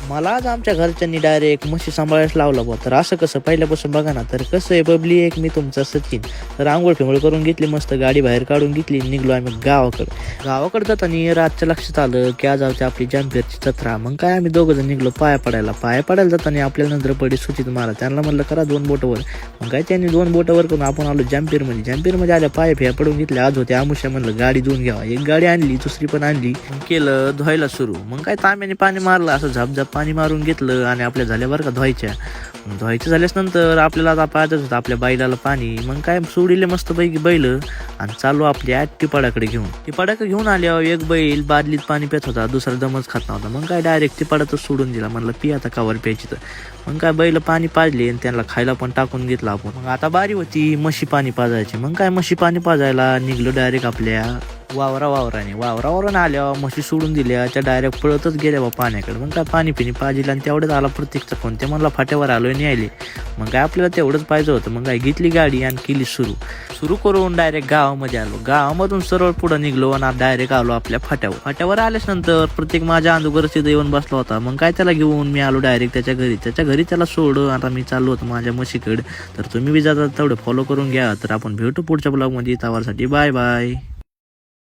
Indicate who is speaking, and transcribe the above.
Speaker 1: मला आज आमच्या घरच्यांनी डायरेक्ट म्हशी सांभाळायला लावला बा. तर असं कसं पहिल्यापासून बघा ना. तर कसं आहे बबली एक मी तुमचा सचिन. तर आंघोळ फिंगोळ करून घेतली, मस्त गाडी बाहेर काढून घेतली, निघलो आम्ही गावाकडे जाताना रातच्या लक्षात आलं की आज आवते आपली जांभीरची जत्रा. मग काय आम्ही दोघं जण निघलो पाया पडायला जाताना आपल्याला नंतर पडी सुचित मारा. त्यांना म्हणलं करा 2 बोटावर. मग काय त्यांनी 2 बोटावर करून आपण आलो जांभीरमध्ये आल्या पाया फिया पडून घेतले. आज होते आमुष्या, म्हणलं गाडी धुवून घ्यावा. एक गाडी आणली, दुसरी पण आणली, केलं धुवायला सुरू. मग काय तांब्याने पाणी मारलं, असं झापझाप पाणी मारून घेतलं आणि आपल्या झाल्या बरं का धुवायच्या झाल्यास नंतर आपल्याला आता पाहतच होतं आपल्या बैलाला पाणी. मग काय सोडिले मस्त पैकी बैल आणि चालू आपल्या टिपाडाकडे घेऊन आल्यावर एक बैल बादलीत पाणी पित होता, दुसरा दमच खात नव्हता. मग काय डायरेक्ट टिपाडातच सोडून दिला, म्हणलं पी आता कावर प्यायची. तर मग काय बैल पाणी पाजले आणि त्यांना खायला पण टाकून घेतला आपण. मग आता बारी होती म्हशी पाणी पाजायची. मग काय म्हशी पाणी पाजायला निघलो डायरेक्ट आपल्या वावरावरून आल्यावर म्हशी सोडून दिल्या, त्या डायरेक्ट पळतच गेल्या बा पाण्याकडे. मग काय पाणी पिणी पाजिलं आणि तेवढंच आला प्रत्येकचा फोन. ते म्हणला फाट्यावर आलोय न्यायले. मग काय आपल्याला तेवढंच पाहिजे होतं. मग काय घेतली गाडी आणि केली सुरू करून डायरेक्ट गावामध्ये आलो. गावामधून सरळ पुढे निघलो आणि डायरेक्ट आलो आपल्या फाट्यावर आल्यास नंतर प्रत्येक माझ्या अंधुगरचे येऊन बसला होता. मग काय त्याला घेऊन मी आलो डायरेक्ट त्याच्या घरी त्याला सोडून आता मी चाललो होतो माझ्या म्हशीकडे. तर तुम्ही बी जाता तेवढं फॉलो करून घ्या. तर आपण भेटू पुढच्या ब्लॉगमध्ये. तावरसाठी बाय बाय.